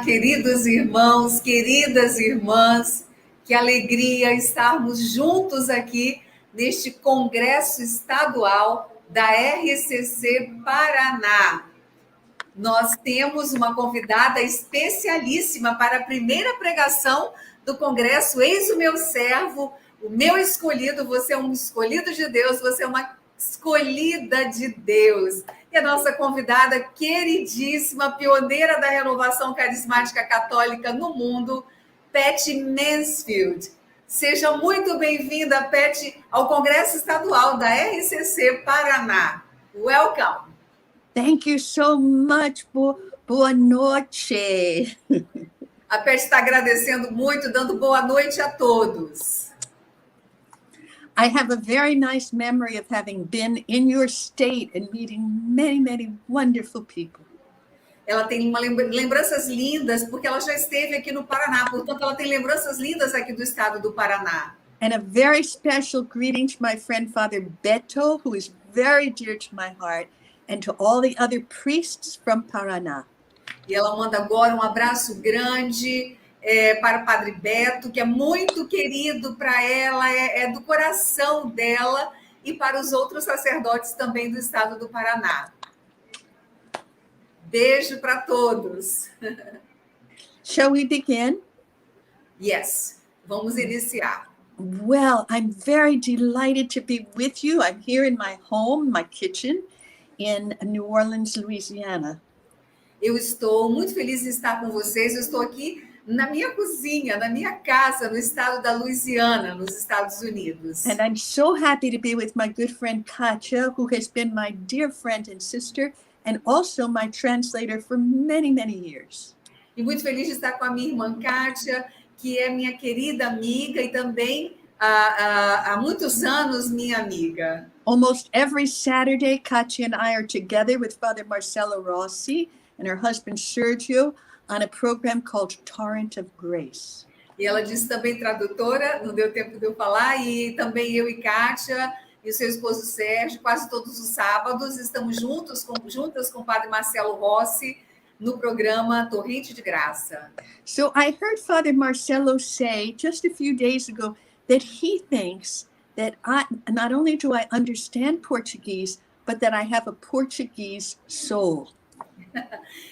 queridos irmãos, queridas irmãs, que alegria estarmos juntos aqui neste Congresso Estadual da RCC Paraná. Nós temos uma convidada especialíssima para a primeira pregação do Congresso. Eis o meu servo, o meu escolhido. Você é um escolhido de Deus, você é uma escolhida de Deus. E a nossa convidada queridíssima, pioneira da renovação carismática católica no mundo, Patty Mansfield. Seja muito bem-vinda, Patty, ao Congresso Estadual da RCC Paraná. Welcome. Thank you so much. Boa noite. A Patty está agradecendo muito, dando boa noite a todos. I have a very nice memory of having been in your state and meeting many, many wonderful people. Ela tem lembranças lindas, porque ela já esteve aqui no Paraná, portanto, ela tem lembranças lindas aqui do estado do Paraná. And a very special greeting to my friend Father Beto, who is very dear to my heart, and to all the other priests from Paraná. E ela manda agora um abraço grande para o Padre Beto, que é muito querido para ela, é do coração dela, e para os outros sacerdotes também do estado do Paraná. Beijo para todos. Shall we begin? Yes, vamos iniciar. Well, I'm very delighted to be with you. I'm here in my home, my kitchen, in New Orleans, Louisiana. Eu estou muito feliz de estar com vocês. Eu estou aqui na minha cozinha, na minha casa, no estado da Louisiana, nos Estados Unidos. And I'm so happy to be with my good friend Katja, who has been my dear friend and sister, and also my translator for many, many years. E muito feliz de estar com a minha irmã Kátia, que é minha querida amiga e também há muitos anos minha amiga. Almost every Saturday, Katja and I are together with Father Marcelo Rossi and her husband Sergio on a program called Torrent of Grace. E ela disse também tradutora, não deu tempo de eu falar, e também eu e Kátia e o seu esposo Sérgio, quase todos os sábados, estamos juntas com o Padre Marcelo Rossi no programa Torrente de Graça. So I heard Father Marcelo say just a few days ago that he thinks that not only do I understand Portuguese, but that I have a Portuguese soul.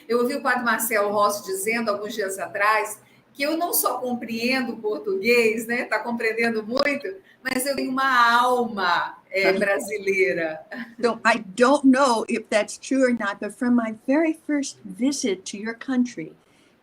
Eu ouvi o Padre Marcelo Rossi dizendo alguns dias atrás que eu não só compreendo português, né? Está compreendendo muito, mas eu tenho uma alma brasileira. So I don't know if that's true or not, but from my very first visit to your country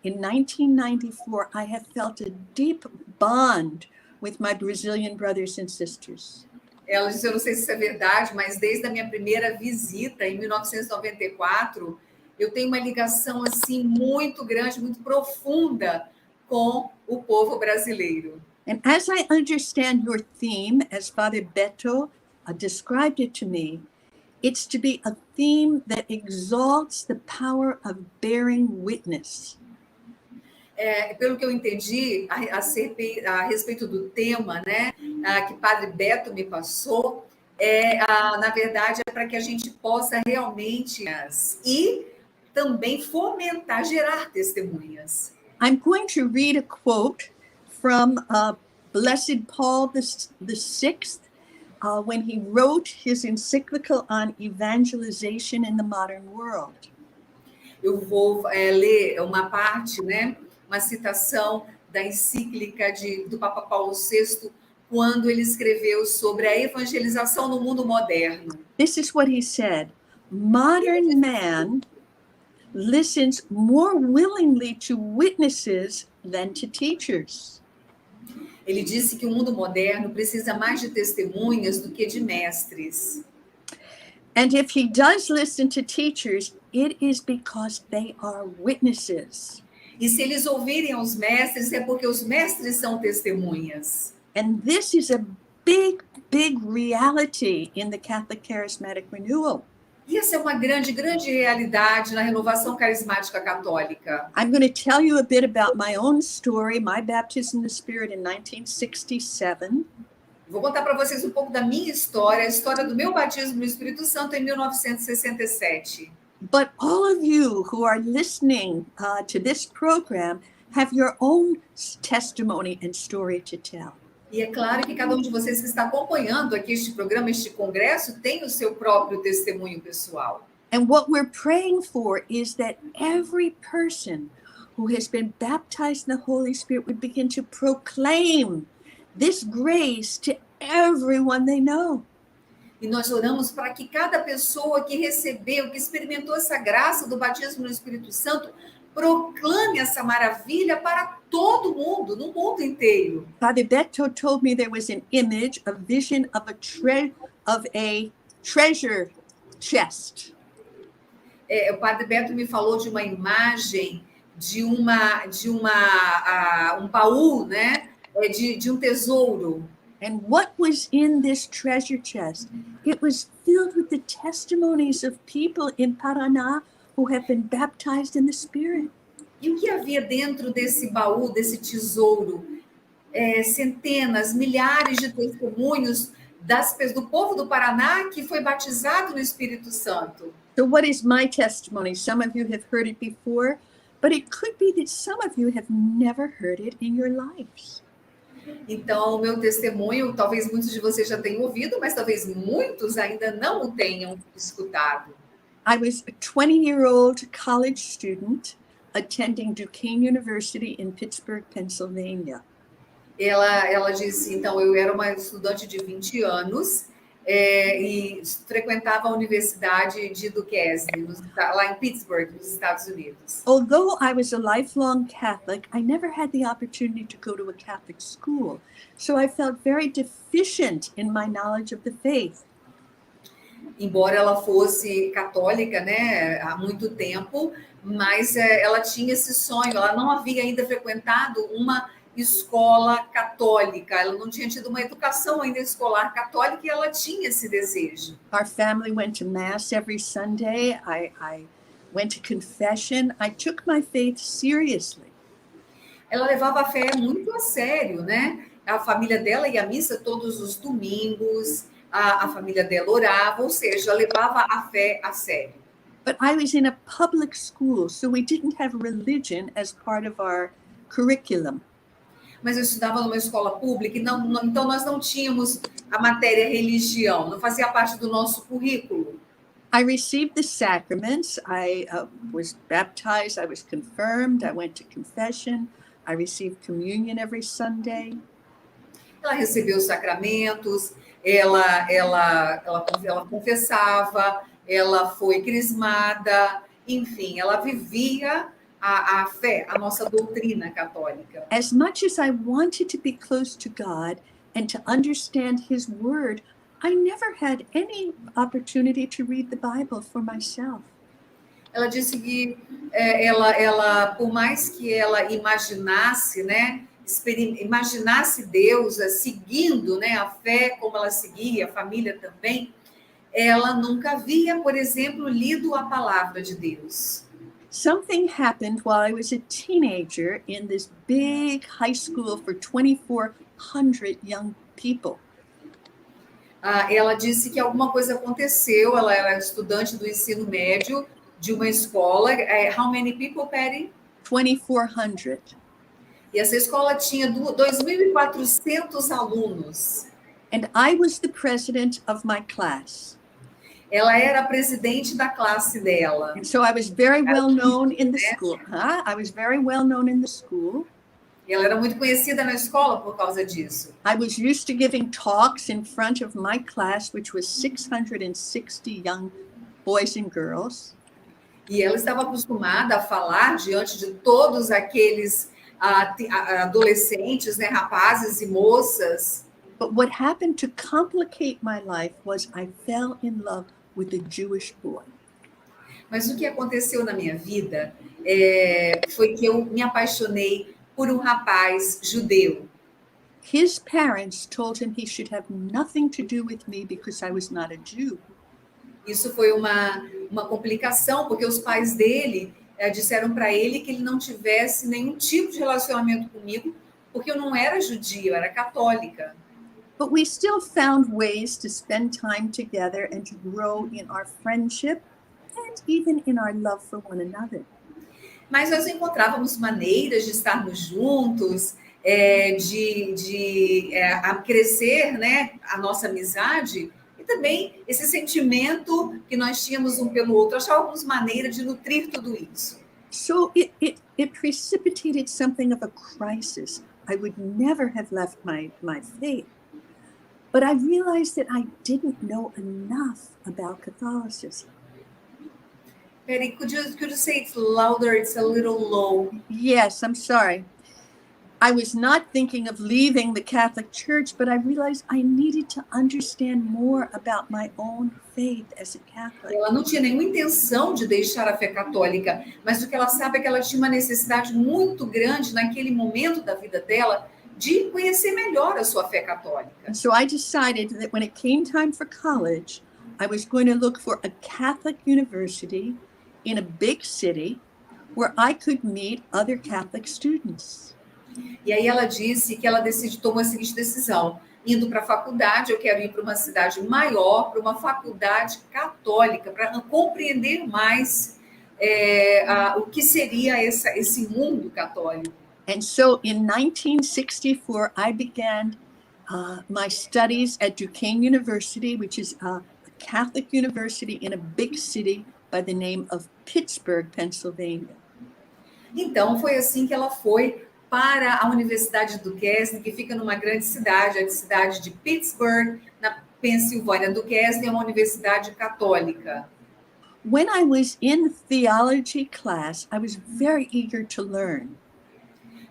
in 1994, I have felt a deep bond with my Brazilian brothers and sisters. Ela disse, eu não sei se isso é verdade, mas desde a minha primeira visita em 1994, eu tenho uma ligação assim muito grande, muito profunda com o povo brasileiro. And as I understand your theme, as Father Beto described it to me, it's to be a theme that exalts the power of bearing witness. Pelo que eu entendi a respeito do tema, né, que Padre Beto me passou, na verdade, é para que a gente possa realmente e também fomentar, gerar testemunhas. I'm going to read a quote from Blessed Paul VI when he wrote his encyclical on evangelization in the modern world. Eu vou ler uma parte, né, uma citação da encíclica do Papa Paulo VI, quando ele escreveu sobre a evangelização no mundo moderno. This is what he said: modern man listens more willingly to witnesses than to teachers. Ele disse que o mundo moderno precisa mais de testemunhas do que de mestres. And if he does listen to teachers, it is because they are witnesses. E se eles ouvirem aos mestres, é porque os mestres são testemunhas. And this is a big, big reality in the Catholic Charismatic Renewal. E essa é uma grande, grande realidade na renovação carismática católica. I'm going to tell you a bit about my own story, my baptism in the Spirit in 1967. Vou contar para vocês um pouco da minha história, a história do meu batismo no Espírito Santo em 1967. But all of you who are listening to this program have your own testimony and story to tell. E é claro que cada um de vocês que está acompanhando aqui este programa, este congresso, tem o seu próprio testemunho pessoal. And what we're praying for is that every person who has been baptized in the Holy Spirit would begin to proclaim this grace to everyone they know. E nós oramos para que cada pessoa que recebeu, que experimentou essa graça do batismo no Espírito Santo, proclame essa maravilha para todo mundo, no mundo inteiro. Father Beto told me there was an image, a vision of a treasure chest. O Padre Beto me falou de uma imagem de um baú, né? De um tesouro. And what was in this treasure chest? It was filled with the testimonies of people in Paraná who have been baptized in the Spirit. E o que havia dentro desse baú, desse tesouro? Centenas, milhares de testemunhos do povo do Paraná que foi batizado no Espírito Santo. So what is my testimony? Some of you have heard it before, but it could be that some of you have never heard it in your lives. Então, o meu testemunho, talvez muitos de vocês já tenham ouvido, mas talvez muitos ainda não o tenham escutado. I was a 20-year-old college student attending Duquesne University in Pittsburgh, Pennsylvania. Ela disse, então, eu era uma estudante de 20 anos e frequentava a Universidade de Duquesne, lá em Pittsburgh, nos Estados Unidos. Although I was a lifelong Catholic, I never had the opportunity to go to a Catholic school, so I felt very deficient in my knowledge of the faith. Embora ela fosse católica, né, há muito tempo, mas ela tinha esse sonho, ela não havia ainda frequentado uma escola católica, ela não tinha tido uma educação ainda escolar católica e ela tinha esse desejo. Our family went to Mass every Sunday. I went to confession. I took my faith seriously. Ela levava a fé muito a sério, né? A família dela ia à missa todos os domingos, a família dela orava, ou seja, levava a fé a sério. But I was in a public school, so we didn't have religion as part of our curriculum. Mas eu estudava numa escola pública, então nós não tínhamos a matéria religião, não fazia parte do nosso currículo. I received the sacraments. I was baptized. I was confirmed. I went to confession. I received communion every Sunday. Ela recebeu os sacramentos, ela confessava, ela foi crismada, enfim, ela vivia a fé, a nossa doutrina católica. As much as I wanted to be close to God and to understand His Word, I never had any opportunity to read the Bible for myself. Ela disse que ela, por mais que ela imaginasse, né, imaginasse Deus seguindo, né, a fé como ela seguia, a família também, ela nunca havia, por exemplo, lido a palavra de Deus. Something happened while I was a teenager in this big high school for 2,400 young people. Ela disse que alguma coisa aconteceu, ela era estudante do ensino médio de uma escola. How many people, Patty? 2,400. E essa escola tinha 2.400 alunos. And I was the president of my class. Ela era a presidente da classe dela. And so I was very well known in the school. I was very well known in the school. E ela era muito conhecida na escola por causa disso. I was used to giving talks in front of my class, which was 660 young boys and girls. E ela estava acostumada a falar diante de todos aqueles adolescentes, né, rapazes e moças. But what happened to complicate my life was I fell in love with a Jewish boy. Mas o que aconteceu na minha vida foi que eu me apaixonei por um rapaz judeu. His parents told him he should have nothing to do with me because I was not a Jew. Isso foi uma complicação, porque os pais dele disseram para ele que ele não tivesse nenhum tipo de relacionamento comigo, porque eu não era judia, eu era católica. But we still found ways to spend time together and to grow in our friendship and even in our love for one another. Mas nós encontrávamos maneiras de estarmos juntos, a crescer, né, a nossa amizade, e também esse sentimento que nós tínhamos um pelo outro. Achávamos maneira de nutrir tudo isso. So it precipitated something of a crisis. I would never have left my faith. But I realized that I didn't know enough about Catholicism. Perry, could you say it louder? It's a little low. Yes, I'm sorry. I was not thinking of leaving the Catholic Church, but I realized I needed to understand more about my own faith as a Catholic. Ela não tinha nenhuma intenção de deixar a fé católica, mas o que ela sabe é que ela tinha uma necessidade muito grande naquele momento da vida dela de conhecer melhor a sua fé católica. And so I decided that when it came time for college, I was going to look for a Catholic university in a big city where I could meet other Catholic students. E aí ela disse que ela tomou a seguinte decisão: indo para a faculdade, eu quero ir para uma cidade maior, para uma faculdade católica, para compreender mais o que seria esse mundo católico. And so in 1964, I began my studies at Duquesne University, which is a Catholic university in a big city by the name of Pittsburgh, Pennsylvania. Então, foi assim que ela foi para a Universidade do Duquesne, que fica numa grande cidade, a cidade de Pittsburgh, na Pensilvânia. Duquesne é uma universidade católica. When I was in theology class, I was very eager to learn.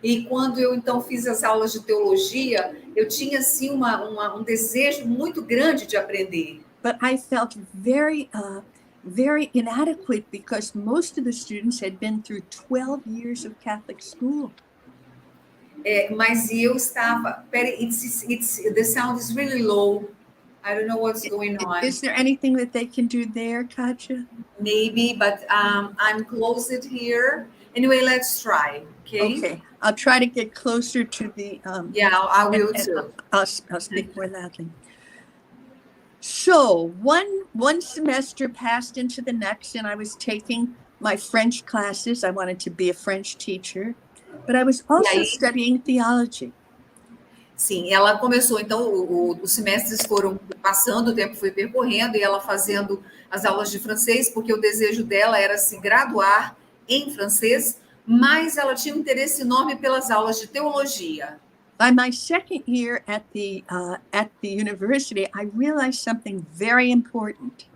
E quando eu, então, fiz as aulas de teologia, eu tinha, assim, um desejo muito grande de aprender. But I felt very inadequate because most of the students had been through 12 years of Catholic school. Mas eu estava... the sound is really low. I don't know what's going on. Is there anything that they can do there, Katja? Maybe, but I'm closed here. Anyway, let's try, okay? Okay, I'll try to get closer to the... Yeah, I will too. I'll speak more loudly. So one semester passed into the next, and I was taking my French classes. I wanted to be a French teacher, but I was also studying theology. Sim, ela começou, então, os semestres foram passando, o tempo foi percorrendo, e ela fazendo as aulas de francês, porque o desejo dela era se graduar em francês, mas ela tinha um interesse enorme pelas aulas de teologia. By my second year at the university, I realized something very important.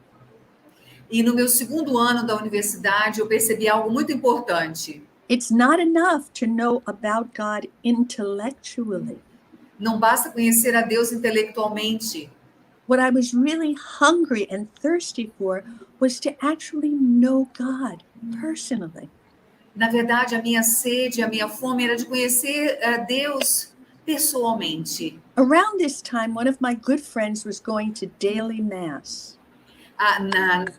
E no meu segundo ano da universidade, eu percebi algo muito importante. It's not enough to know about God intellectually. Não basta conhecer a Deus intelectualmente. What I was really hungry and thirsty for was to actually know God personally. Na verdade, a minha sede, a minha fome era de conhecer Deus pessoalmente. Around this time, one of my good friends was going to daily mass.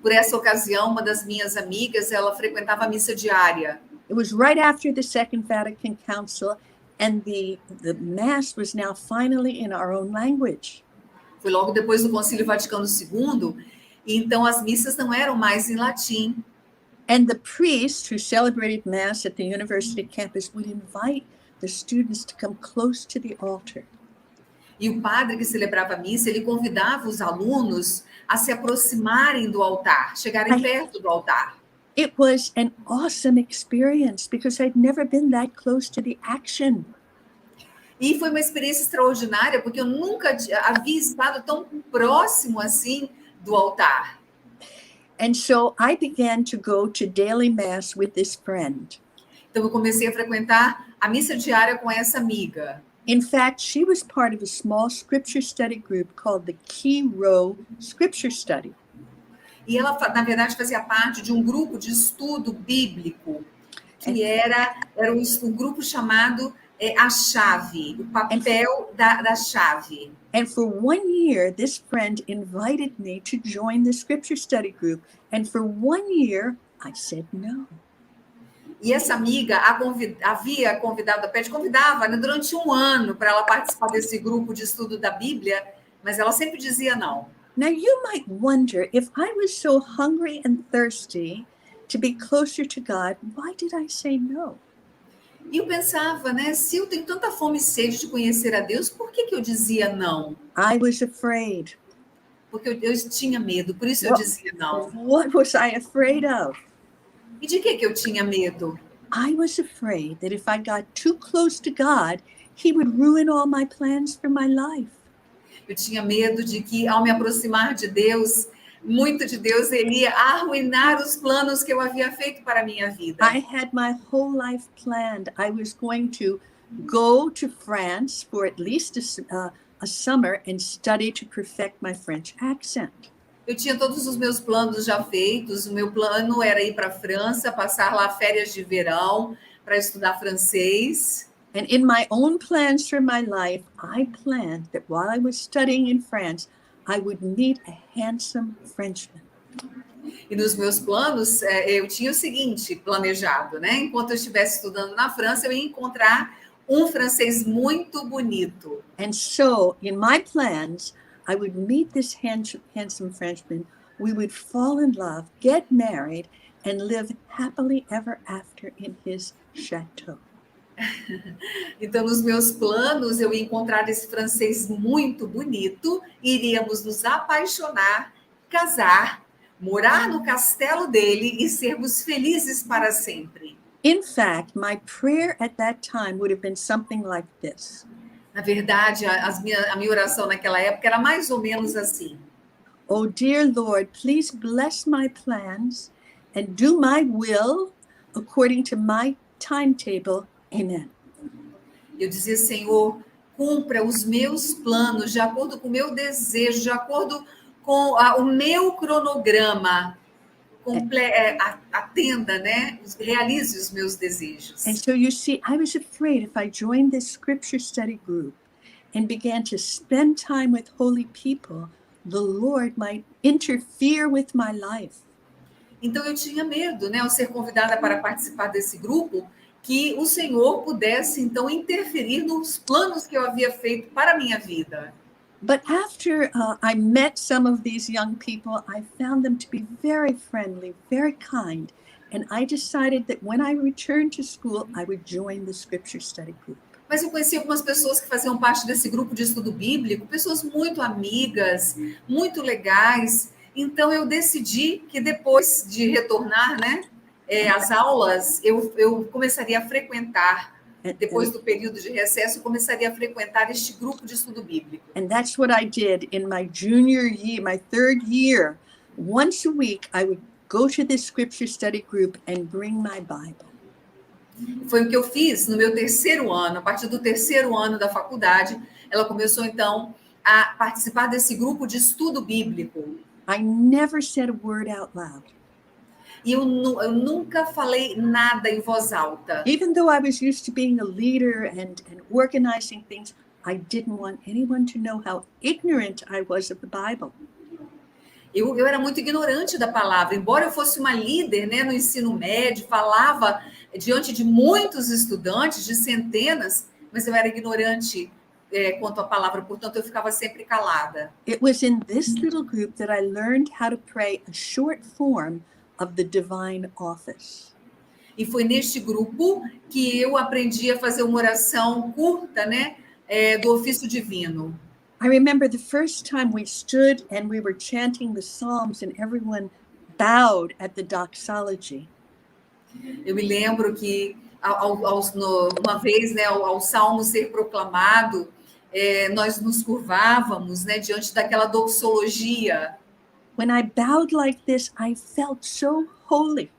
Por essa ocasião, uma das minhas amigas, ela frequentava a missa diária. It was right after the Second Vatican Council, and the mass was now finally in our own language. Foi logo depois do Concílio Vaticano II, e então as missas não eram mais em latim. And the priest who celebrated mass at the university campus would invite the students to come close to the altar. E o padre que celebrava a missa, ele convidava os alunos a se aproximarem do altar, chegarem perto do altar. It was an awesome experience because I'd never been that close to the action. E foi uma experiência extraordinária, porque eu nunca havia estado tão próximo assim do altar. And so I began to go to daily mass with this friend. Então eu comecei a frequentar a missa diária com essa amiga. In fact, she was part of a small scripture study group called the Key Row Scripture Study. E ela, na verdade, fazia parte de um grupo de estudo bíblico, que era um grupo chamado A Chave, o papel da chave. And for 1 year, this friend invited me to join the scripture study group. And for 1 year, I said no. E essa amiga havia convidado, a Pet convidava, né, durante 1 ano para ela participar desse grupo de estudo da Bíblia, mas ela sempre dizia não. Now, you might wonder if I was so hungry and thirsty to be closer to God, why did I say no? E eu pensava, né? Se eu tenho tanta fome e sede de conhecer a Deus, por que eu dizia não? I was afraid. Porque eu tinha medo, por isso eu What, dizia não. what was I afraid of? E de que eu tinha medo? I was afraid that if I got too close to God, He would ruin all my plans for my life. Eu tinha medo de que, ao me aproximar de Deus, muito de Deus, ele ia arruinar os planos que eu havia feito para a minha vida. I had my whole life planned. I was going to go to France for at least a summer and study to perfect my French accent. Eu tinha todos os meus planos já feitos. O meu plano era ir para a França, passar lá férias de verão para estudar francês. And in my own plans for my life, I planned that while I was studying in France, I would meet a handsome Frenchman. E nos meus planos, eu tinha o seguinte planejado, né? Enquanto eu estivesse estudando na França, eu ia encontrar um francês muito bonito. And so, in my plans, I would meet this handsome Frenchman. We would fall in love, get married, and live happily ever after in his chateau. Então, nos meus planos, eu ia encontrar esse francês muito bonito, iríamos nos apaixonar, casar, morar no castelo dele e sermos felizes para sempre. In fact, my prayer at that time would have been something like this. Na verdade, a minha oração naquela época era mais ou menos assim. Oh, dear Lord, please bless my plans and do my will according to my timetable. Amen. Eu dizia, Senhor, cumpra os meus planos de acordo com o meu desejo, de acordo com o meu cronograma. Atenda, né? Realize os meus desejos. And so you see, I was afraid if I joined this scripture study group and began to spend time with holy people, the Lord might interfere with my life. Então eu tinha medo, né, ao ser convidada para participar desse grupo, que o Senhor pudesse então interferir nos planos que eu havia feito para a minha vida. But after I met some of these young people, I found them to be very friendly, very kind, and I decided that when I returned to school, I would join the scripture study group. Mas eu conheci algumas pessoas que faziam parte desse grupo de estudo bíblico, pessoas muito amigas, muito legais. Então eu decidi que depois de retornar, né, às aulas, eu começaria a frequentar. Depois do período de recesso, eu começaria a frequentar este grupo de estudo bíblico. And that's what I did in my junior year, my third year. Once a week, I would go to this scripture study group and bring my Bible. Foi o que eu fiz no meu terceiro ano. A partir do terceiro ano da faculdade, ela começou, então, a participar desse grupo de estudo bíblico. I never said a word out loud. E eu nunca falei nada em voz alta. Even though I was used to being a leader and organizing things, I didn't want anyone to know how ignorant I was of the Bible. Eu era muito ignorante da palavra. Embora eu fosse uma líder, né, no ensino médio, falava diante de muitos estudantes, de centenas, mas eu era ignorante quanto à palavra, portanto eu ficava sempre calada. It was in this little group that I learned how to pray a short form of the divine office. E foi neste grupo que eu aprendi a fazer uma oração curta, né, do ofício divino. I remember the first time we stood and we were chanting the Psalms and everyone bowed at the doxology. Eu me lembro que uma vez, né, ao salmo ser proclamado, nós nos curvávamos, né, diante daquela doxologia. When I bowed like this, I felt so holy.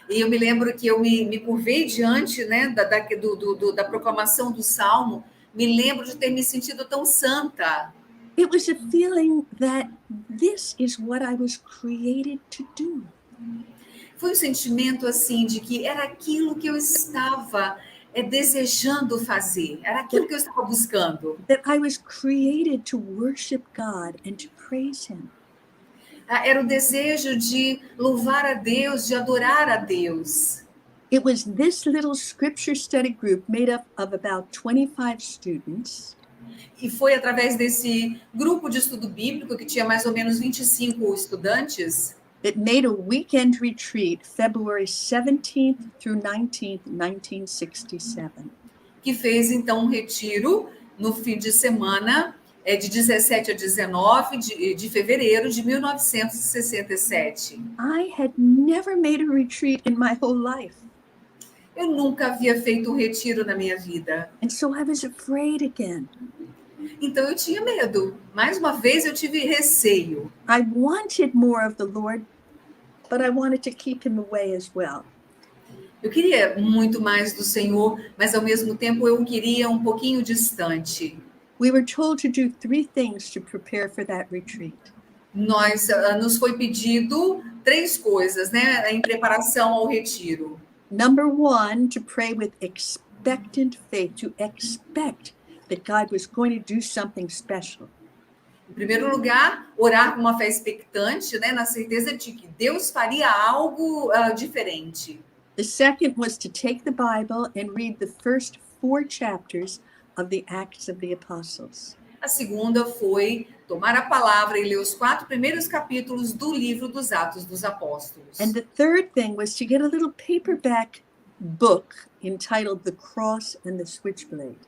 E eu me lembro que eu me curvei diante, né, da proclamação do salmo. Me lembro de ter me sentido tão santa. It was a feeling that this is what I was created to do. Foi um sentimento assim de que era aquilo que eu estava desejando fazer, era aquilo que eu estava buscando. That I was created to worship God and to praise Him. Era o desejo de louvar a Deus, de adorar a Deus. It was this little scripture study group made up of about 25 students. E foi através desse grupo de estudo bíblico, que tinha mais ou menos 25 estudantes, that made a weekend retreat February 17th through 19th, 1967. que fez então um retiro no fim de semana, de 17 a 19 de fevereiro de 1967. I had never made a retreat in my whole life. Eu nunca havia feito um retiro na minha vida. And so I was afraid again. Então eu tinha medo. Mais uma vez eu tive receio. I wanted more of the Lord, but I wanted to keep him away as well. Eu queria muito mais do Senhor, mas ao mesmo tempo eu queria um pouquinho distante. We were told to do 3 things to prepare for that retreat. Nos foi pedido 3 coisas, né, em preparação ao retiro. Number 1, to pray with expectant faith, to expect that God was going to do something special. Em primeiro lugar, orar com uma fé expectante, né, na certeza de que Deus faria algo diferente. The second was to take the Bible and read the first 4 chapters of the Acts of the Apostles. A segunda foi tomar a palavra e ler os 4 primeiros capítulos do livro dos Atos dos Apóstolos. And the third thing was to get a little paperback book entitled The Cross and the Switchblade.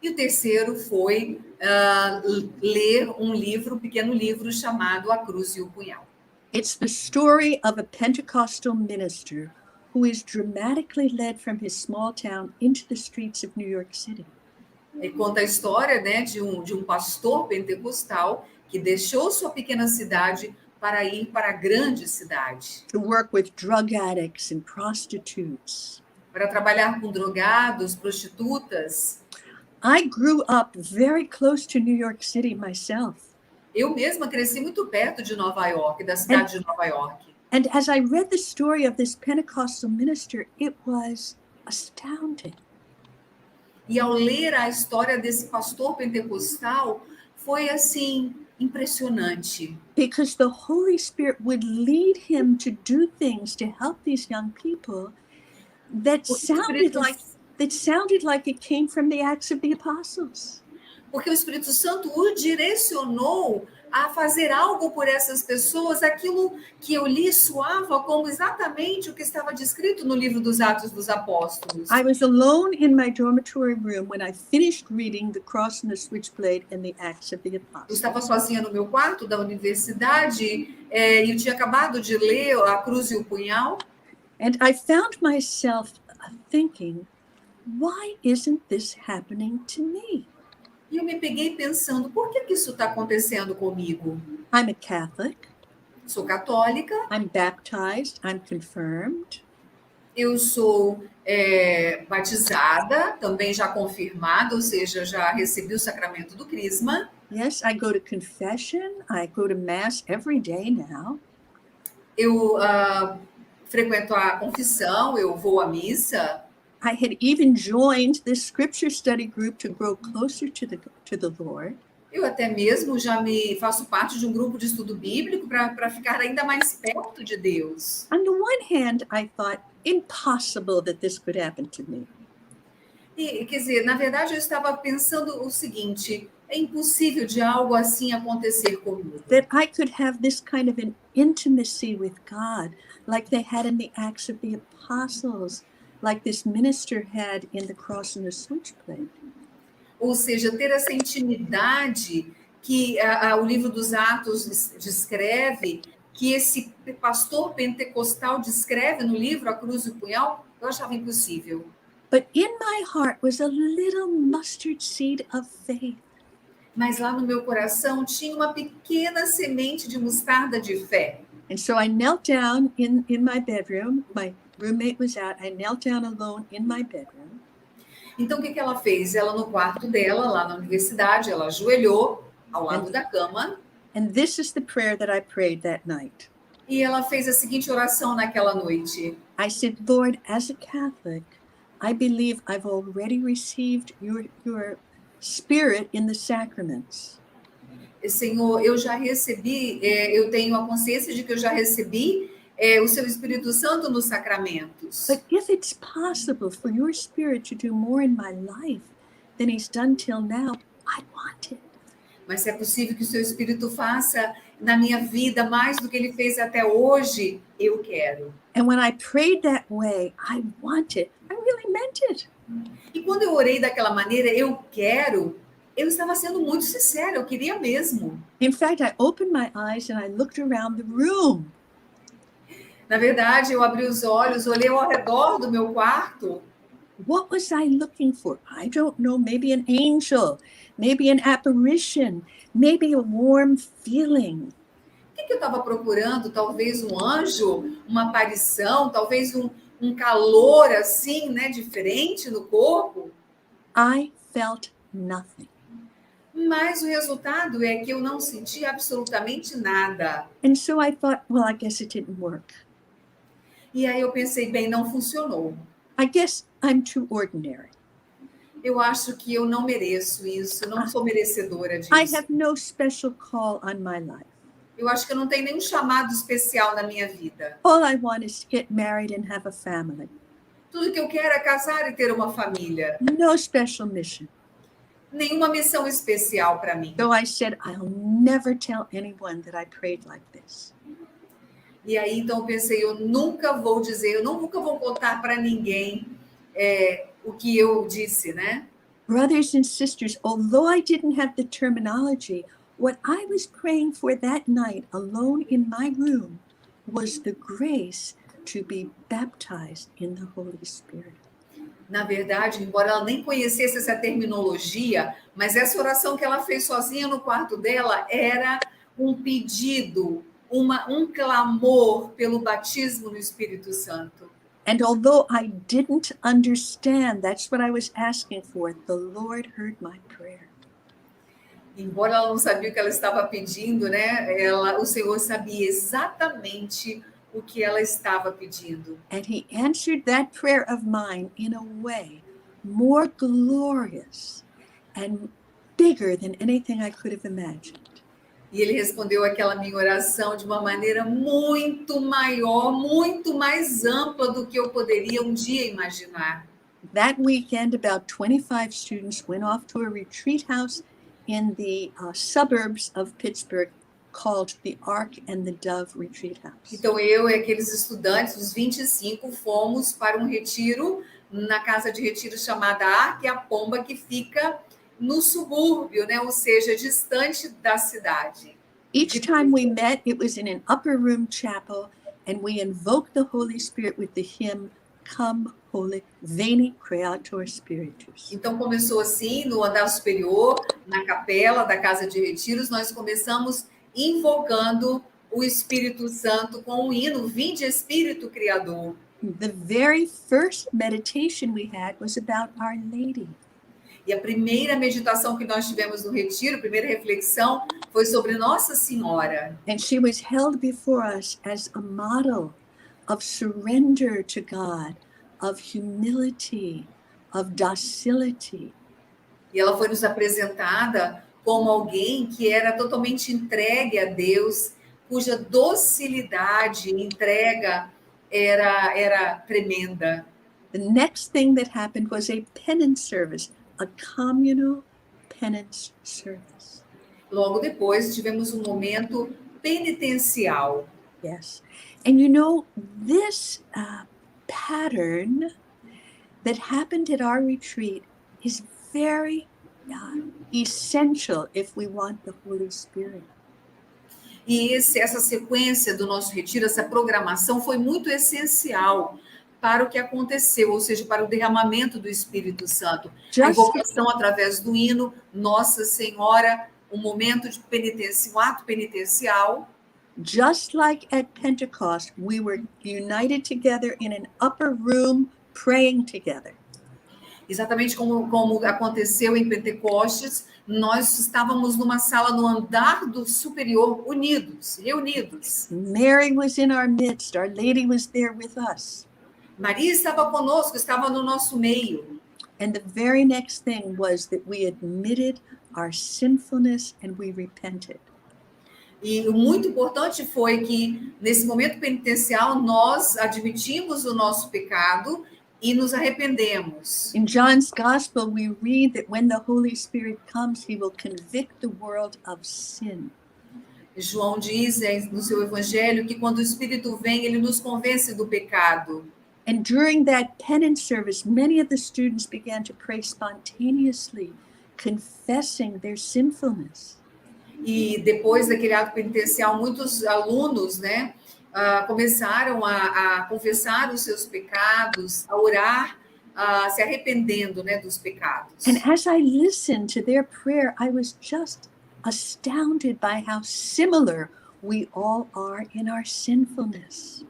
E o terceiro foi ler um pequeno livro chamado A Cruz e o Punhal. It's the story of a Pentecostal minister who is dramatically led from his small town into the streets of New York City. E conta a história, né, de um pastor pentecostal que deixou sua pequena cidade para ir para a grande cidade. To work with drug addicts and prostitutes. Para trabalhar com drogados, prostitutas. I grew up very close to New York City myself. Eu mesma cresci muito perto de Nova York, da cidade de Nova York. And as I read the story of this Pentecostal minister, it was astounding. E ao ler a história desse pastor pentecostal, foi assim, impressionante. Because the Holy Spirit would lead him to do things to help these young people that sounded like it came from the Acts of the Apostles. Porque o Espírito Santo o direcionou a fazer algo por essas pessoas, aquilo que eu li soava como exatamente o que estava descrito no livro dos Atos dos Apóstolos. I was alone in my dormitory room when I finished reading The Cross and the Switchblade and the Acts of the Eu Apostles. estava sozinha no meu quarto da universidade e eu tinha acabado de ler A Cruz e o Punhal. And I found myself thinking, why isn't this happening to me? E eu me peguei pensando, por que isso está acontecendo comigo? I'm a Catholic. Sou católica. I'm baptized. I'm confirmed. Eu sou batizada, também já confirmada, ou seja, já recebi o sacramento do crisma. Yes, I go to confession. I go to Mass every day now. Eu frequento a confissão, eu vou à missa. I had even joined this scripture study group to grow closer to the Lord. Eu até mesmo já faço parte de um grupo de estudo bíblico para ficar ainda mais perto de Deus. On the one hand, I thought, impossible that this could happen to me. E, quer dizer, na verdade, eu estava pensando o seguinte, é impossível de algo assim acontecer comigo. That I could have this kind of an intimacy with God, like they had in the Acts of the Apostles, like this minister had in The Cross and the Switchblade. Ou seja, ter essa intimidade que o livro dos Atos descreve, que esse pastor pentecostal descreve no livro A Cruz e o Punhal, eu achava impossível. But in my heart was a little mustard seed of faith. Mas lá no meu coração tinha uma pequena semente de mostarda de fé. And so I knelt down in my bedroom. My roommate was out. I knelt down alone in my bedroom. Então, o que ela fez? Ela, no quarto dela, lá na universidade, ela ajoelhou ao lado da cama. And this is the prayer that I prayed that night. E ela fez a seguinte oração naquela noite. I said, Lord, as a Catholic, I believe I've already received your spirit in the sacraments. Senhor, eu já recebi, eu tenho a consciência de que eu já recebi o seu Espírito Santo nos sacramentos. But if it's possible for your spirit to do more in my life than he's done till now, I want it. Mas se é possível que o seu Espírito faça na minha vida mais do que ele fez até hoje, eu quero. And when I prayed that way, I want it. I really meant it. E quando eu orei daquela maneira, eu quero, eu estava sendo muito sincera, eu queria mesmo. In fact, I opened my eyes and I looked around the room. Na verdade, eu abri os olhos, olhei ao redor do meu quarto. What was I looking for? I don't know. Maybe an angel, maybe an apparition, maybe a warm feeling. O que eu estava procurando? Talvez um anjo, uma aparição, talvez um calor assim, né, diferente no corpo. I felt nothing. Mas o resultado é que eu não senti absolutamente nada. And so I thought, well, I guess it didn't work. E aí eu pensei, bem, não funcionou. I guess I'm too ordinary. Eu acho que eu não mereço isso, eu não sou merecedora disso. I have no special call on my life. Eu acho que eu não tenho nenhum chamado especial na minha vida. All I want is to get married and have a family. Tudo que eu quero é casar e ter uma família. No special mission. Nenhuma missão especial para mim. So I said, I'll never tell anyone that I prayed like this. E aí, então, eu pensei, eu nunca vou dizer, eu nunca vou contar para ninguém o que eu disse, né? Brothers and sisters, although I didn't have the terminology, what I was praying for that night alone in my room was the grace to be baptized in the Holy Spirit. Na verdade, embora ela nem conhecesse essa terminologia, mas essa oração que ela fez sozinha no quarto dela era um pedido, um clamor pelo batismo no Espírito Santo. And although I didn't understand, that's what I was asking for, the Lord heard my prayer. Embora ela não sabia o que ela estava pedindo, né? O Senhor sabia exatamente o que ela estava pedindo. And he answered that prayer of mine in a way more glorious and bigger than anything I could have imagined. E ele respondeu aquela minha oração de uma maneira muito maior, muito mais ampla do que eu poderia um dia imaginar. That weekend, about 25 students went off to a retreat house in the suburbs of Pittsburgh called the Ark and the Dove Retreat House. Então eu e aqueles estudantes, os 25, fomos para um retiro na casa de retiro chamada Arca e a Pomba, que fica no subúrbio, né? Ou seja, distante da cidade. Each time we met, it was in an upper room chapel, and we invoked the Holy Spirit with the hymn, Come, Holy, Veni Creator Spiritus. Então começou assim, no andar superior, na capela da casa de retiros, nós começamos invocando o Espírito Santo com o hino Vinde Espírito Criador. The very first meditation we had was about Our Lady. E a primeira meditação que nós tivemos no retiro, a primeira reflexão, foi sobre Nossa Senhora. And she was held before us as a model of surrender to God, of humility, of docility. E ela foi nos apresentada como alguém que era totalmente entregue a Deus, cuja docilidade e entrega era tremenda. The next thing that happened was a penance service, a communal penance service. Logo depois, tivemos um momento penitencial. Yes. And you know, this pattern that happened at our retreat is very essential if we want the Holy Spirit. E essa sequência do nosso retiro, essa programação foi muito essencial para o que aconteceu, ou seja, para o derramamento do Espírito Santo. A invocação através do hino Nossa Senhora, um momento de penitência, um ato penitencial. Just like at Pentecost, we were united together in an upper room praying together. Exatamente como aconteceu em Pentecostes, nós estávamos numa sala no andar do superior, unidos, reunidos. Mary was in our midst. Our Lady was there with us. Maria estava conosco, estava no nosso meio. And the very next thing was that we admitted our sinfulness and we repented. E o muito importante foi que, nesse momento penitencial, nós admitimos o nosso pecado e nos arrependemos. In John's Gospel, we read that when the Holy Spirit comes, he will convict the world of sin. João diz no seu evangelho que quando o Espírito vem, ele nos convence do pecado. And during that penance service, many of the students began to pray spontaneously, confessing their sinfulness. E depois daquele ato penitencial, muitos alunos, né, começaram a confessar os seus pecados, a orar, se arrependendo, né, dos pecados. And as I listened to their prayer, I was just astounded by how similar we all are in our sinfulness.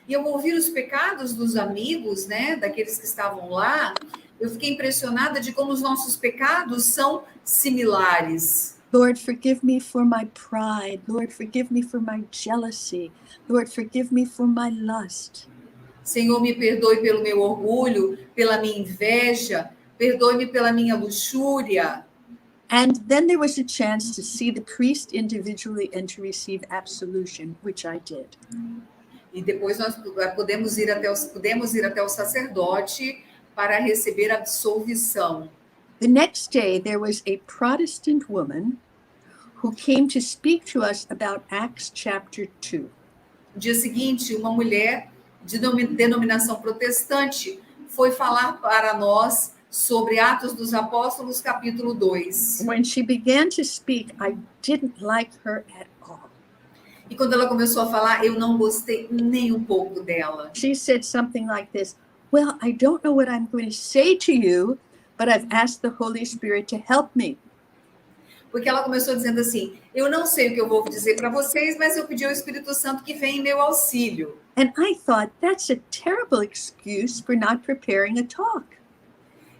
E ao ouvir os pecados dos amigos, né, daqueles que estavam lá, eu fiquei impressionada de como os nossos pecados são similares. Lord, forgive me for my pride. Lord, forgive me for my jealousy. Lord, forgive me for my lust. Senhor, me perdoe pelo meu orgulho, pela minha inveja, perdoe-me pela minha luxúria. And then there was a chance to see the priest individually and to receive absolution, which I did. E depois nós pudemos ir até o sacerdote para receber a absolvição. The next day, there was a Protestant woman who came to speak to us about Acts chapter 2. No dia seguinte, uma mulher de denominação protestante foi falar para nós sobre Atos dos Apóstolos, capítulo 2. When she began to speak, I didn't like her at all. E quando ela começou a falar, eu não gostei nem um pouco dela. She said something like this, well, I don't know what I'm going to say to you, but I've asked the Holy Spirit to help me. Porque ela começou dizendo assim, eu não sei o que eu vou dizer para vocês, mas eu pedi ao Espírito Santo que venha em meu auxílio. And I thought, that's a terrible excuse for not preparing a talk.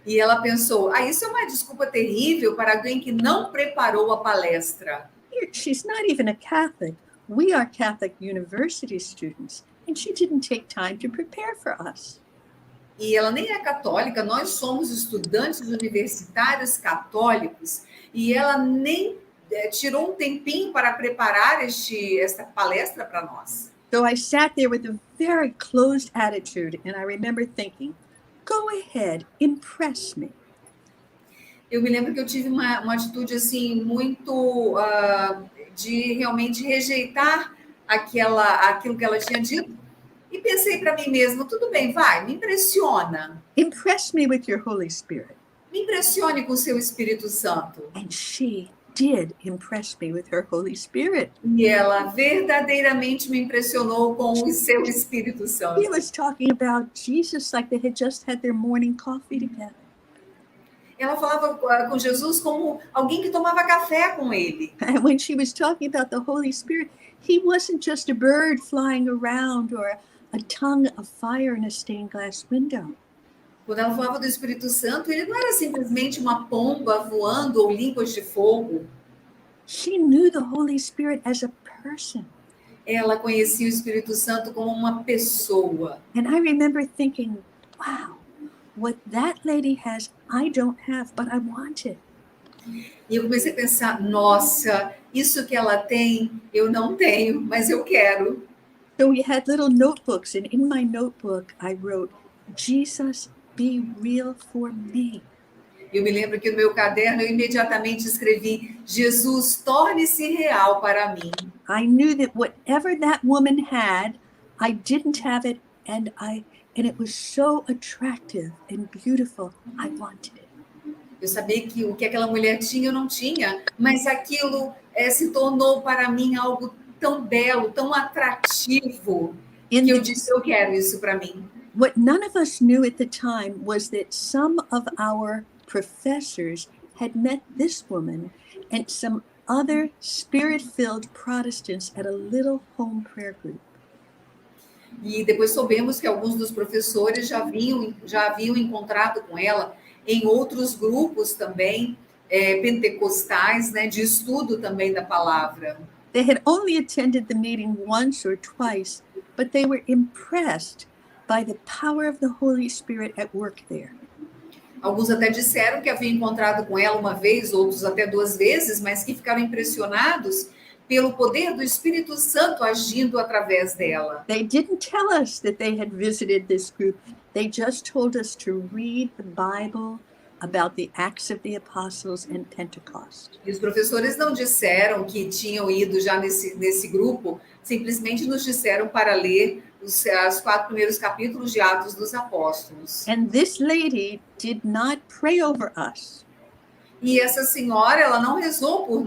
E ela pensou, isso é uma desculpa terrível para alguém que não preparou a palestra. She's not even a Catholic. We are Catholic university students, and she didn't take time to prepare for us. E ela nem é católica, nós somos estudantes universitários católicos, e ela nem tirou um tempinho para preparar esta palestra para nós. So I sat there with a very closed attitude, and I remember thinking, go ahead, impress me. Eu me lembro que eu tive uma atitude assim muito de realmente rejeitar aquilo que ela tinha dito, e pensei para mim mesma, tudo bem, vai, me impressiona. Impress me with your Holy Spirit. Me impressione com o seu Espírito Santo. And she did impress me with her Holy Spirit. E ela verdadeiramente me impressionou com o seu Espírito Santo. He was talking about Jesus like they had just had their morning coffee together. Ela falava com Jesus como alguém que tomava café com ele. And when she was talking about the Holy Spirit, he wasn't just a bird flying around or a tongue of fire in a stained glass window. Quando ela falava do Espírito Santo, ele não era simplesmente uma pomba voando ou línguas de fogo. She knew the Holy Spirit as a person. Ela conhecia o Espírito Santo como uma pessoa. And I remember thinking, wow, what that lady has, I don't have, but I want it. E eu comecei a pensar, nossa, isso que ela tem, eu não tenho, mas eu quero. So we had little notebooks, and in my notebook, I wrote, Jesus, be real for me. Eu me lembro que no meu caderno eu imediatamente escrevi, Jesus, torne-se real para mim. I knew that whatever that woman had, I didn't have it, and it was so attractive and beautiful, I wanted it. Eu sabia que o que aquela mulher tinha, eu não tinha, mas aquilo se tornou para mim algo tão belo, tão atrativo, que eu disse, eu quero isso para mim. What none of us knew at the time was that some of our professors had met this woman and some other spirit-filled Protestants at a little home prayer group. E depois soubemos que alguns dos professores já haviam encontrado com ela em outros grupos também, pentecostais, né, de estudo também da palavra. They had only attended the meeting once or twice, but they were impressed by the power of the Holy Spirit at work there. Alguns até disseram que haviam encontrado com ela uma vez, outros até duas vezes, mas que ficaram impressionados pelo poder do Espírito Santo agindo através dela. They didn't tell us that they had visited this group They just told us to read the Bible about the Acts of the Apostles and Pentecost. E os professores não disseram que tinham ido já nesse grupo, simplesmente nos disseram para ler os 4 primeiros capítulos de Atos dos Apóstolos. And this lady did not pray over us. E essa senhora, ela não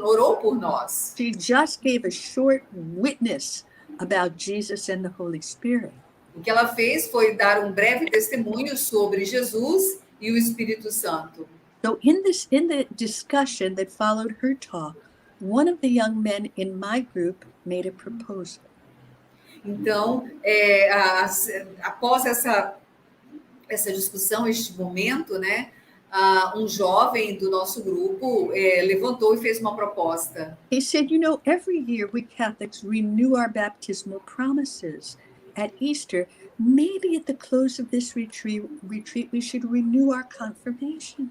orou por nós. She just gave a short witness about Jesus and the Holy Spirit. O que ela fez foi dar um breve testemunho sobre Jesus e o Espírito Santo. So in the discussion that followed her talk, one of the young men in my group made a proposal. Então, após essa discussão, este momento, né, um jovem do nosso grupo levantou e fez uma proposta. He said, you know, every year we Catholics renew our baptismal promises. At Easter, maybe at the close of this retreat, we should renew our confirmation.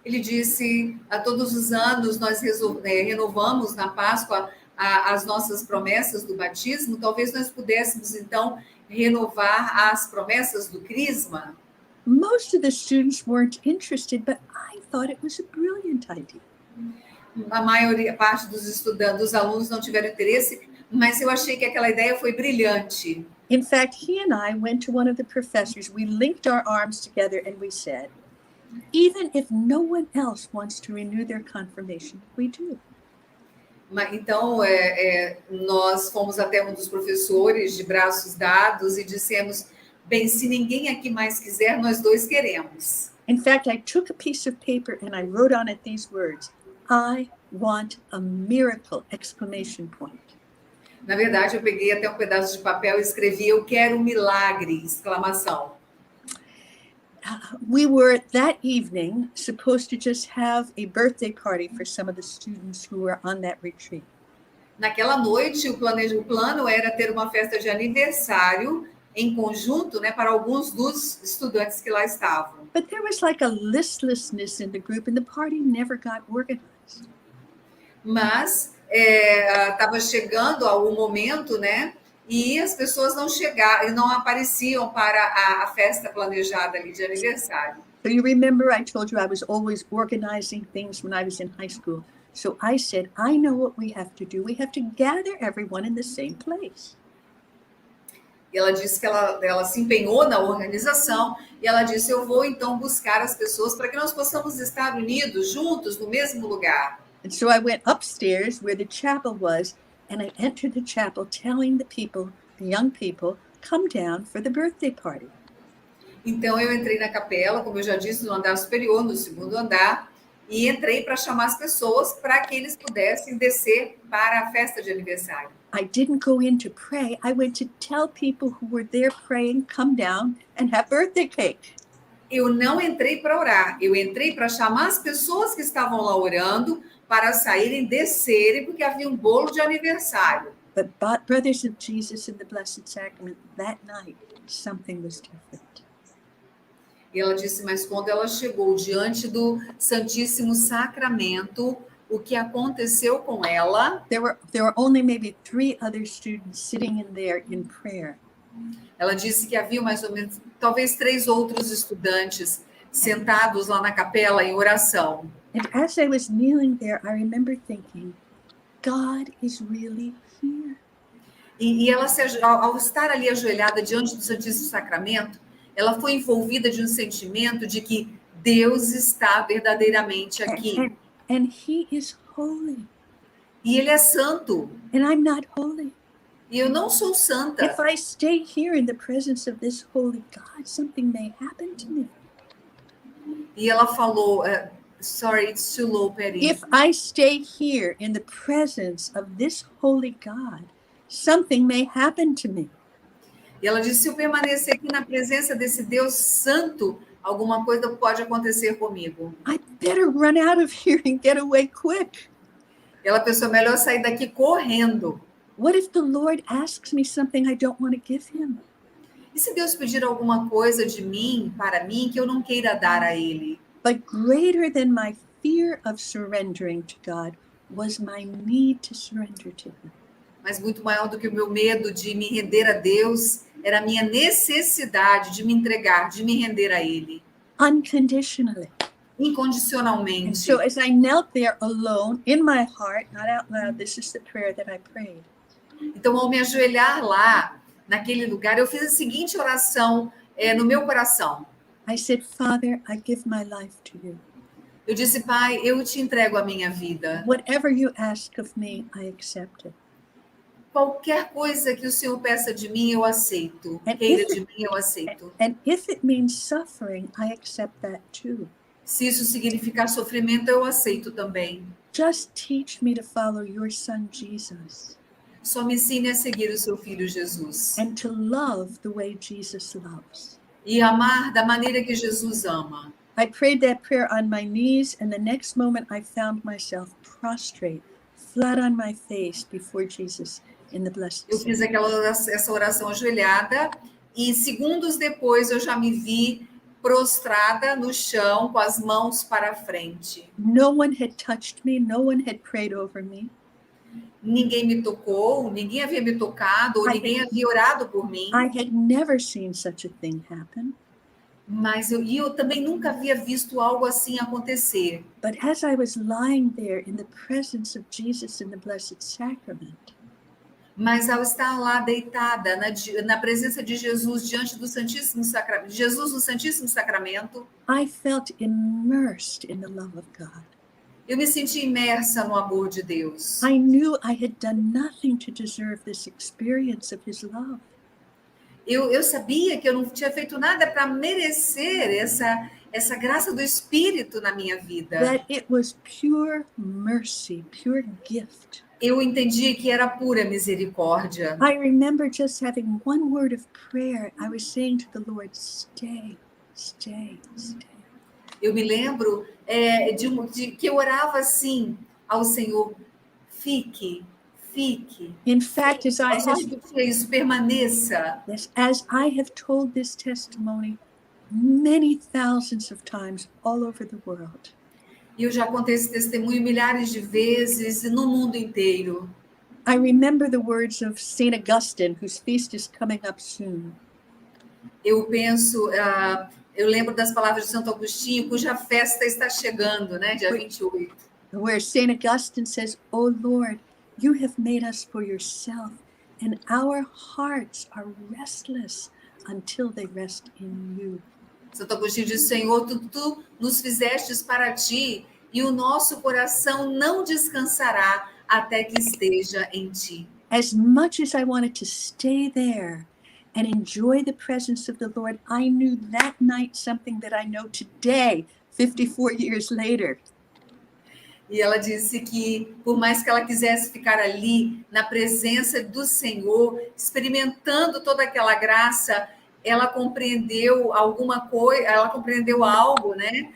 Ele disse, a todos os anos nós renovamos na Páscoa as nossas promessas do batismo, talvez nós pudéssemos então renovar as promessas do crisma. Most of the students weren't interested, but I thought it was a brilliant idea. Parte dos estudantes, dos alunos não tiveram interesse, mas eu achei que aquela ideia foi brilhante. In fact, he and I went to one of the professors. We linked our arms together and we said, even if no one else wants to renew their confirmation, we do. Então, nós fomos até um dos professores de braços dados e dissemos, bem, se ninguém aqui mais quiser, nós dois queremos. In fact, I took a piece of paper and I wrote on it these words, I want a miracle, exclamation point. Na verdade, eu peguei até um pedaço de papel e escrevi, eu quero um milagre, exclamação. We were, that evening, supposed to just have a birthday party for some of the students who were on that retreat. Naquela noite, o plano era ter uma festa de aniversário em conjunto, né, para alguns dos estudantes que lá estavam. But there was like a listlessness in the group and the party never got organized. Mas estava chegando algum momento, né? E as pessoas não chegaram, não apareciam para a festa planejada ali de aniversário. So you remember I told you I was always organizing things when I was in high school. So I said, I know what we have to do. We have to gather everyone in the same place. E ela disse que ela se empenhou na organização e ela disse, eu vou então buscar as pessoas para que nós possamos estar unidos, juntos, no mesmo lugar. And so I went upstairs where the chapel was, and I entered the chapel telling the people, the young people, come down for the birthday party. Então eu entrei na capela, como eu já disse, no andar superior, no segundo andar, e entrei para chamar as pessoas para que eles pudessem descer para a festa de aniversário. I didn't go in to pray. I went to tell people who were there praying, come down and have birthday cake. Eu não entrei para orar, eu entrei para chamar as pessoas que estavam lá orando para saírem, descerem, porque havia um bolo de aniversário. But brothers of Jesus in the Blessed Sacrament, that night, something was different. E ela disse, mas quando ela chegou diante do Santíssimo Sacramento, o que aconteceu com ela? There were only maybe 3 other students sitting in there in prayer. Ela disse que havia mais ou menos, talvez 3 outros estudantes sentados lá na capela em oração. And as I was kneeling there, I remember thinking, God is really here. E ela, ao estar ali ajoelhada diante do Santíssimo Sacramento, ela foi envolvida de um sentimento de que Deus está verdadeiramente aqui. And he is holy. E ele é santo. And I'm not holy. E eu não sou santa. If I stay here in the presence of this holy God, something may happen to me. E ela falou, sorry, it's too low, Patty. If I stay here in the presence of this holy God, something may happen to me. E ela disse, se eu permanecer aqui na presença desse Deus santo, alguma coisa pode acontecer comigo. I better run out of here and get away quick. Ela pensou, melhor sair daqui correndo. What if the Lord asks me something I don't want to give him? E se Deus pedir alguma coisa de mim, para mim, que eu não queira dar a ele? But greater than my fear of surrendering to God was my need to surrender to him. Mas muito maior do que o meu medo de me render a Deus, era a minha necessidade de me entregar, de me render a Ele, unconditionally. And incondicionalmente. so as I knelt there alone in my heart, not out loud, this is the prayer that I prayed. Então, ao me ajoelhar lá, naquele lugar, eu fiz a seguinte oração no meu coração. I said, Father, I give my life to you. Eu disse, Pai, eu te entrego a minha vida. Whatever you ask of me, I accept it. Qualquer coisa que o Senhor peça de mim, eu aceito. And Queira de mim, eu aceito. And if it means suffering, I accept that too. Se isso significar sofrimento, eu aceito também. Just teach me to follow your son, Jesus, Só me ensine a seguir o seu filho Jesus. and to love the way Jesus loves. E amar da maneira que Jesus ama. I prayed that prayer on my knees, and the next moment I found myself prostrate, flat on my face before Jesus in the Blessed Eu fiz essa oração ajoelhada e segundos depois eu já me vi prostrada no chão com as mãos para frente. No one had touched me. No one had prayed over me. Ninguém me tocou, ninguém havia me tocado, ou ninguém havia orado por mim. I had never seen such a thing happen. Mas eu também nunca havia visto algo assim acontecer. But as I was lying there in the presence of Jesus in the Blessed Sacrament, Mas ao estar lá deitada na presença de Jesus diante do Santíssimo Sacramento, Jesus no Santíssimo Sacramento, I felt immersed in the love of God. eu me senti imersa no amor de Deus. I knew I had done nothing to deserve this experience of His love. Eu sabia que eu não tinha feito nada para merecer essa graça do Espírito na minha vida. That it was pure mercy, pure gift. Eu entendi que era pura misericórdia. I remember just having one word of prayer. I was saying to the Lord, stay, stay, stay. Eu me lembro de que eu orava assim ao Senhor, fique, fique. In fact, as Isso, permaneça. I have told this testimony many thousands of times all over the world. E eu já contei esse testemunho milhares de vezes no mundo inteiro. I remember the words of Saint Augustine, whose feast is coming up soon. Eu penso, eu lembro das palavras de Santo Agostinho, cuja festa está chegando, né, dia 28. Where Saint Augustine says, "Oh Lord, you have made us for yourself, and our hearts are restless until they rest in you." Santo Agostinho diz, Senhor, tu nos fizestes para ti, e o nosso coração não descansará até que esteja em ti. As much as I wanted to stay there and enjoy the presence of the Lord, I knew that night something that I know today, 54 years later. E ela disse que, por mais que ela quisesse ficar ali, na presença do Senhor, experimentando toda aquela graça, ela compreendeu alguma coisa, ela compreendeu algo, né?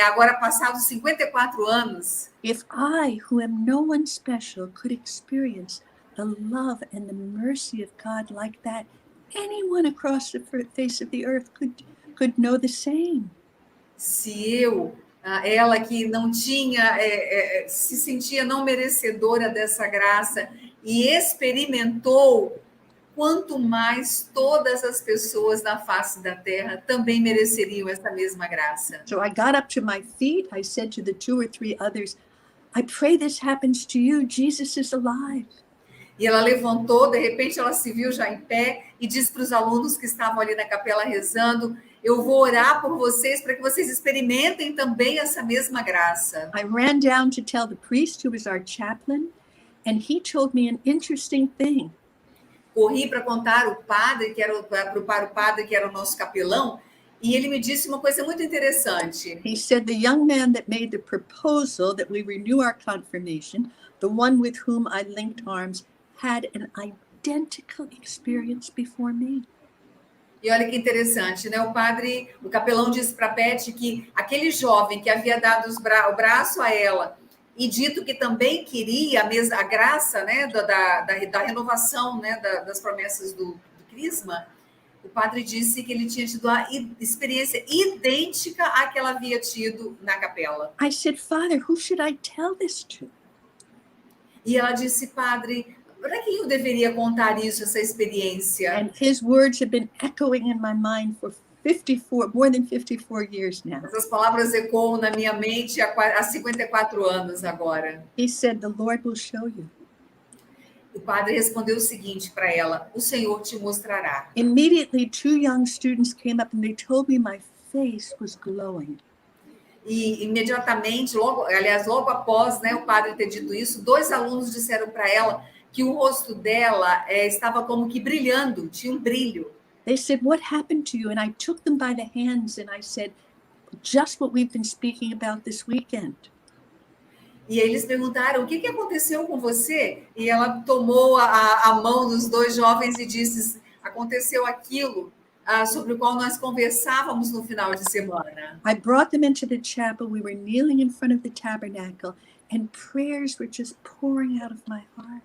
Agora, passados 54 anos. If I, who am no one special, could experience the love and the mercy of God like that, anyone across the face of the earth could know the same. Se ela que não tinha, se sentia não merecedora dessa graça e experimentou, quanto mais todas as pessoas na face da terra também mereceriam essa mesma graça. So I got up to my feet. I said to the 2 or 3 others, I pray this happens to you. Jesus is alive. E ela levantou, de repente ela se viu já em pé e disse para os alunos que estavam ali na capela rezando, eu vou orar por vocês para que vocês experimentem também essa mesma graça. I ran down to tell the priest who was our chaplain, and he told me an interesting thing. Corri para contar o padre, para o padre que era o nosso capelão, e ele me disse uma coisa muito interessante. He said the young man that made the proposal that we renew our confirmation, the one with whom I linked arms, had an identical experience before me. E olha que interessante, né? O capelão disse para Beth que aquele jovem que havia dado o braço a ela e dito que também queria a graça, né, da renovação, né, das promessas do Crisma, o padre disse que ele tinha tido a experiência idêntica à que ela havia tido na capela. I said, Father, who should I tell this to? E ela disse, padre, Para quem eu deveria contar isso, essa experiência? And his words have been echoing in my mind for more than 54 years now. Essas palavras ecoam na minha mente há 54 anos agora. He said, the Lord will show you. O padre respondeu o seguinte para ela: o Senhor te mostrará. Immediately, 2 young students came up and they told me my face was glowing. E imediatamente, logo após, né, o padre ter dito isso, 2 alunos disseram para ela que o rosto dela estava como que brilhando, tinha um brilho. They said, what happened to you? And I took them by the hands and I said, just what we've been speaking about this weekend. E eles perguntaram: o que aconteceu com você? E ela tomou a mão dos 2 jovens e disse: aconteceu aquilo sobre o qual nós conversávamos no final de semana. I brought them into the chapel. We were kneeling in front of the tabernacle and prayers were just pouring out of my heart.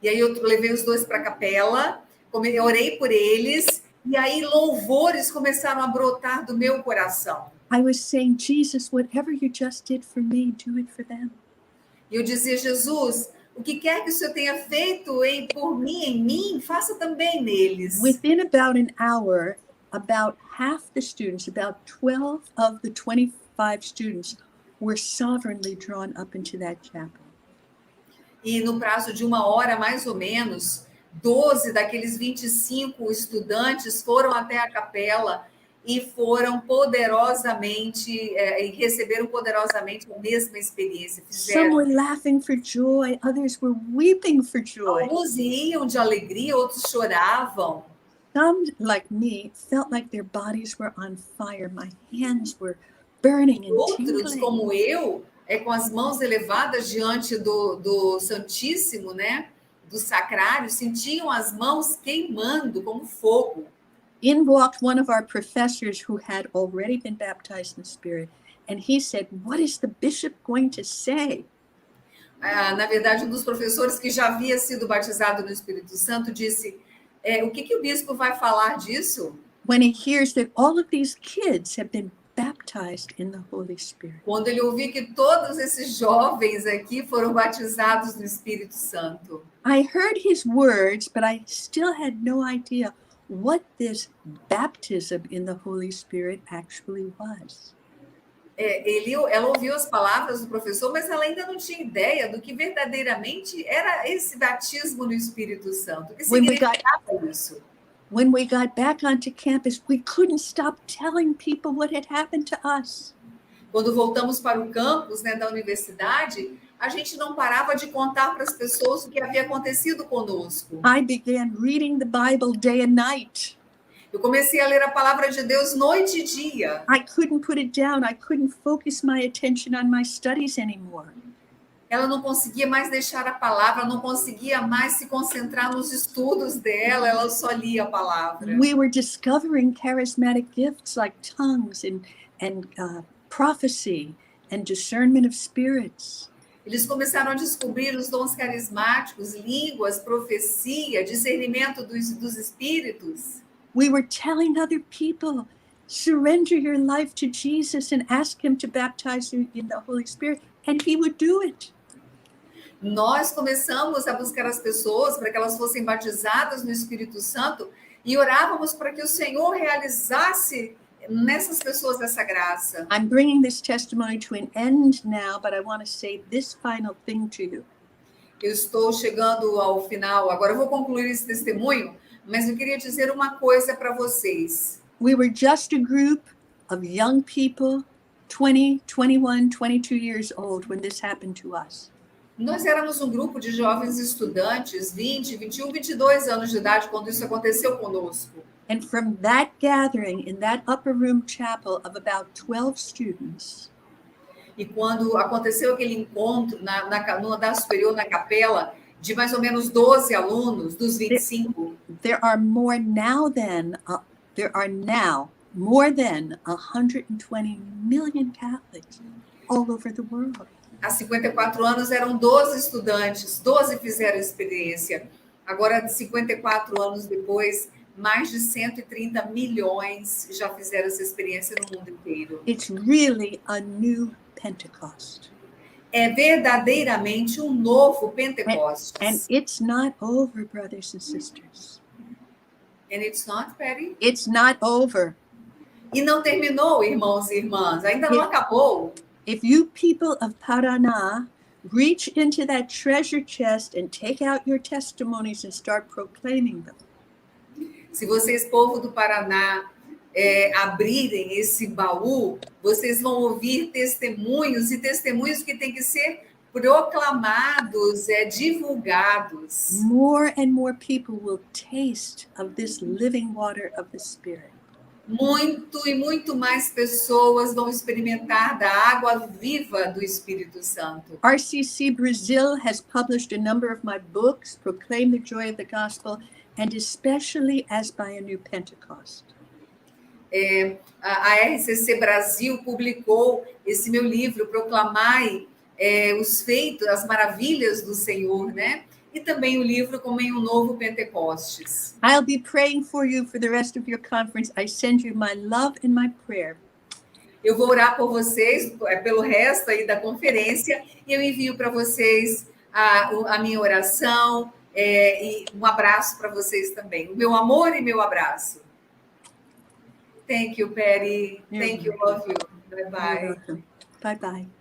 E aí eu levei os 2 para a capela, eu orei por eles, e aí louvores começaram a brotar do meu coração. I was saying, Jesus, whatever you just did for me, do it for them. E eu dizia: Jesus, o que quer que o Senhor tenha feito por mim, em mim, faça também neles. Within about an hour, about half the students, about 12 of the 25 students, were sovereignly drawn up into that chapel. E no prazo de 1 hora, mais ou menos, 12 daqueles 25 estudantes foram até a capela e foram poderosamente, e receberam poderosamente a mesma experiência. Some were laughing for joy, others were weeping for joy. Alguns riam de alegria, outros choravam. Some, like me, felt like their bodies were on fire. My hands were burning and Outros, tingling. como eu, com as mãos elevadas diante do Santíssimo, né? Do Sacrário, sentiam as mãos queimando como fogo. In walked one of our professors who had already been baptized in the Spirit, and he said, what is the bishop going to say? Na verdade, um dos professores que já havia sido batizado no Espírito Santo disse: o que o bispo vai falar disso? When he hears that all of these kids have been baptized in the Holy Spirit. Quando ele ouviu que todos esses jovens aqui foram batizados no Espírito Santo. I heard his words, but I still had no idea what this baptism in the Holy Spirit actually was. Ela ouviu as palavras do professor, mas ela ainda não tinha ideia do que verdadeiramente era esse batismo no Espírito Santo. O que significava isso? When we got back onto campus, we couldn't stop telling people what had happened to us. Quando voltamos para o campus, né, da universidade, a gente não parava de contar para as pessoas o que havia acontecido conosco. I began reading the Bible day and night. Eu comecei a ler a palavra de Deus noite e dia. I couldn't put it down. I couldn't focus my attention on my studies anymore. Ela não conseguia mais deixar a palavra, não conseguia mais se concentrar nos estudos dela, ela só lia a palavra. We were discovering charismatic gifts like tongues and prophecy and discernment of spirits. Eles começaram a descobrir os dons carismáticos, línguas, profecia, discernimento dos espíritos. We were telling other people, surrender your life to Jesus and ask him to baptize you in the Holy Spirit, and he would do it. Nós começamos a buscar as pessoas para que elas fossem batizadas no Espírito Santo e orávamos para que o Senhor realizasse nessas pessoas essa graça. I'm bringing this testimony to an end now, but I want to say this final thing to you. Eu estou chegando ao final, agora eu vou concluir esse testemunho, mas eu queria dizer uma coisa para vocês. We were just a group of young people, 20, 21, 22 years old when this happened to us. Nós éramos um grupo de jovens estudantes, 20, 21, 22 anos de idade, quando isso aconteceu conosco. And from that gathering in that upper room chapel of about 12 students, e quando aconteceu aquele encontro no andar superior, na capela, de mais ou menos 12 alunos, dos 25, there are now more than 120 million Catholics all over the world. Há 54 anos eram 12 estudantes, 12 fizeram experiência. Agora, 54 anos depois, mais de 130 milhões já fizeram essa experiência no mundo inteiro. It's really a new Pentecost. é verdadeiramente um novo Pentecostes. And it's not over, brothers and sisters. And it's not, Patty? It's not over. E não terminou, irmãos e irmãs. Ainda não acabou. If you people of Paraná reach into that treasure chest and take out your testimonies and start proclaiming them. Se vocês, povo do Paraná, abrirem esse baú, vocês vão ouvir testemunhos e testemunhos que têm que ser proclamados, divulgados. More and more people will taste of this living water of the Spirit. Muito e muito mais pessoas vão experimentar da água viva do Espírito Santo. RCC Brazil has published a number of my books, Proclaim the Joy of the Gospel, and especially As by a New Pentecost. A RCC Brasil publicou esse meu livro, Proclamai os feitos, as maravilhas do Senhor, né? E também o livro Como em um Novo Pentecostes. I'll be praying for you for the rest of your conference. I send you my love and my prayer. Eu vou orar por vocês pelo resto aí da conferência e eu envio para vocês a minha oração e um abraço para vocês também. O meu amor e meu abraço. Thank you, Patty. Thank you, love you. Bye-bye. Bye-bye.